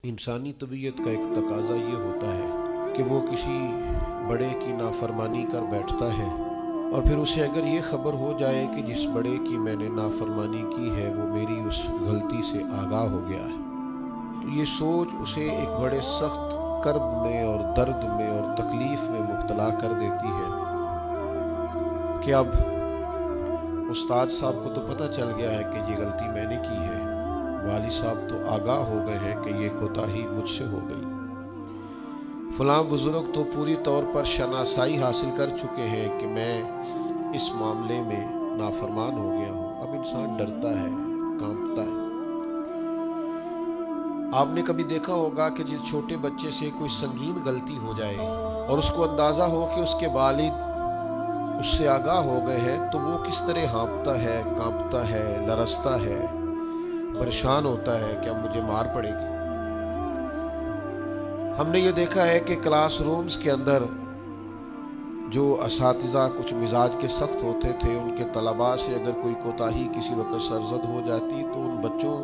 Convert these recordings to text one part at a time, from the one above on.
इंसानी तबीयत का एक तकाजा ये होता है कि वो किसी बड़े की नाफरमानी कर बैठता है और फिर उसे अगर ये खबर हो जाए कि जिस बड़े की मैंने नाफरमानी की है वो मेरी उस गलती से आगाह हो गया है, तो ये सोच उसे एक बड़े सख्त कर्ब में और दर्द में और तकलीफ़ में मुब्तला कर देती है कि अब उस्ताद साहब को तो पता चल गया है कि ये गलती मैंने की है, वाली साहब तो आगाह हो गए हैं कि ये कोताही मुझसे हो गई, फलां बुजुर्ग तो पूरी तौर पर शनासाई हासिल कर चुके हैं कि मैं इस मामले में नाफरमान हो गया हूँ। अब इंसान डरता है, कांपता है। आपने कभी देखा होगा कि जिस छोटे बच्चे से कोई संगीन गलती हो जाए और उसको अंदाज़ा हो कि उसके वालिद उससे आगाह हो गए हैं, तो वो किस तरह हाँपता है, कांपता है, लरसता है, परेशान होता है कि अब मुझे मार पड़ेगी। हमने ये देखा है कि क्लास रूम्स के अंदर जो असातिज़ा कुछ मिजाज के सख्त होते थे, उनके तलबा से अगर कोई कोताही किसी वक्त सरजद हो जाती तो उन बच्चों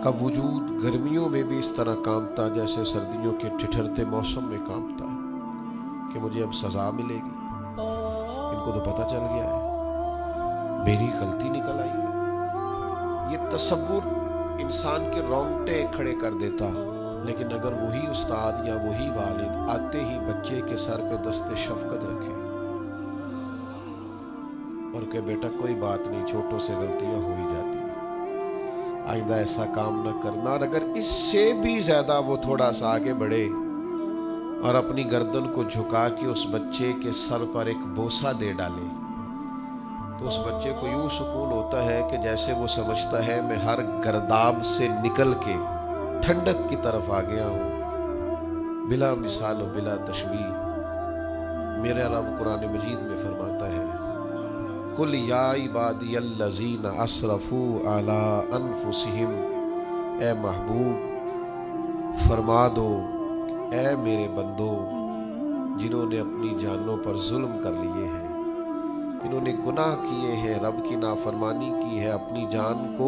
का वजूद गर्मियों में भी इस तरह कांपता जैसे सर्दियों के ठिठुरते मौसम में कांपता कि मुझे अब सज़ा मिलेगी। इनको तो पता चल गया है, मेरी गलती निकल आई है। ये तसव्वुर इंसान के रोंगटे खड़े कर देता, लेकिन अगर वही उस्ताद या वही वालिद आते ही बच्चे के सर पे दस्ते शफकत रखे और कहे बेटा कोई बात नहीं, छोटों से गलतियां हो ही जाती हैं, आइंदा ऐसा काम न करना, और अगर इससे भी ज्यादा वो थोड़ा सा आगे बढ़े और अपनी गर्दन को झुका के उस बच्चे के सर पर एक बोसा दे डाले, तो उस बच्चे को यूं सुकून होता है कि जैसे वो समझता है मैं हर गर्दाब से निकल के ठंडक की तरफ आ गया हूँ। बिला मिसाल व बिला तशबीह मेरा रब कुरान मजीद में फरमाता है, कुल या इबादियल्लज़ीना असरफू अला अनफुसिहिम, ए महबूब फरमा दो, ए मेरे बंदो जिन्होंने अपनी जानों पर जुल्म कर लिए हैं, इन्होंने गुनाह किए हैं, रब की नाफरमानी की है, अपनी जान को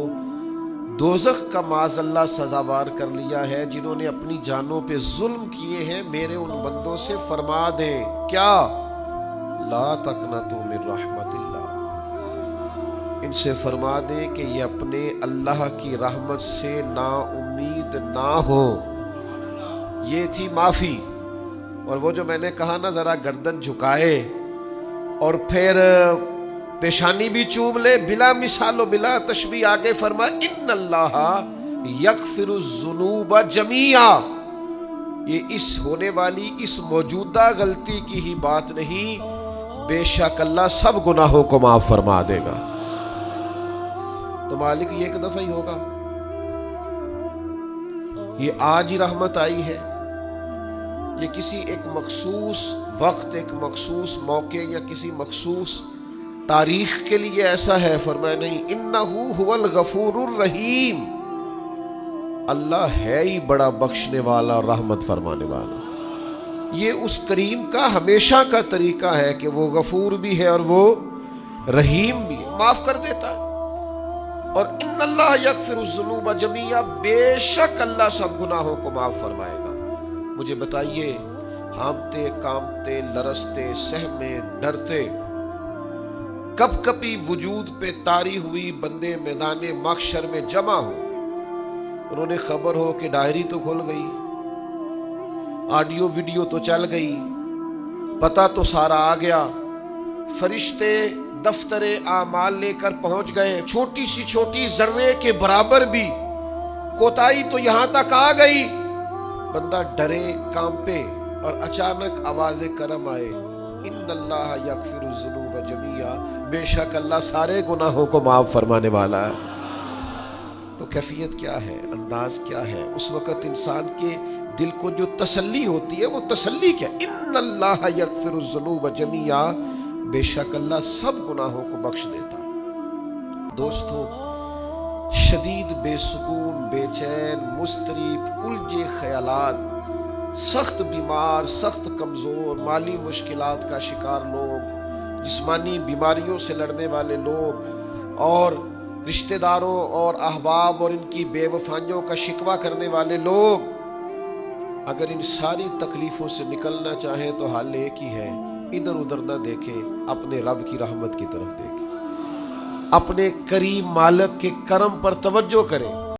दोज़ख का माज़अल्लाह सजावार कर लिया है, जिन्होंने अपनी जानों पे जुल्म किए हैं, मेरे उन बंदों से फरमा दे क्या, ला तक़नतू मिन रहमतिल्लाह, इनसे फरमा दे कि ये अपने अल्लाह की रहमत से ना उम्मीद ना हो। ये थी माफ़ी। और वो जो मैंने कहा ना, ज़रा गर्दन झुकाए और फिर पेशानी भी चूम ले, बिला मिसालो बिला तशबी, आगे फरमा इन्नल्लाह यगफिरुज़्ज़ुनूब जमीआ, ये इस होने वाली इस मौजूदा गलती की ही बात नहीं, बेशक अल्लाह सब गुनाहों को माफ फरमा देगा। तो मालिक ये एक दफा ही होगा, ये आज ही रहमत आई है, ये किसी एक मखसूस वक्त, एक मखसूस मौके या किसी मखसूस तारीख के लिए ऐसा है? फरमाया नहीं, इन्नहु हुवल गफूरुर रहीम, अल्लाह है ही बड़ा बख्शने वाला और रहमत फरमाने वाला। ये उस करीम का हमेशा का तरीका है कि वो गफूर भी है और वो रहीम भी है, माफ कर देता है। और इन्नल्लाह यगफिरुज़्ज़ुनूब जमीआ, बेशक अल्लाह सब गुनाहों को माफ फरमाएगा। मुझे बताइए, हाँफते कांपते लरसते सहमे डरते कब कभी वजूद पे तारी हुई बंदे मैदाने महशर में जमा हो, उन्होंने खबर हो कि डायरी तो खुल गई, ऑडियो वीडियो तो चल गई, पता तो सारा आ गया, फरिश्ते दफ्तरे आमाल लेकर पहुंच गए, छोटी सी छोटी जर्रे के बराबर भी कोताही तो यहां तक आ गई, बंदा डरे कांपे और अचानक आवाज़े करम आए, इन्नल्लाह यगफिरुज़्ज़ुनूब जमीआ, बेशक अल्लाह सारे गुनाहों को माफ फरमाने वाला है। तो कैफियत क्या है, अंदाज क्या है? उस वक़्त इंसान के दिल को जो तसल्ली होती है, वो तसल्ली क्या? इन्नल्लाह यगफिरुज़्ज़ुनूब जमीआ, बेशक अल्लाह सब गुनाहों को बख्श देता है। दोस्तों, शदीद बेसुकून, बेचैन, मुस्तरिब, उलझे ख्यालात, सख्त बीमार, सख्त कमज़ोर, माली मुश्किलात का शिकार लोग, जिस्मानी बीमारियों से लड़ने वाले लोग और रिश्तेदारों और अहबाब और इनकी बेवफाइयों का शिकवा करने वाले लोग, अगर इन सारी तकलीफों से निकलना चाहे तो हल एक ही है, इधर उधर ना देखें, अपने रब की रहमत की तरफ देखें, अपने करीम मालिक के करम पर तवज्जो करें।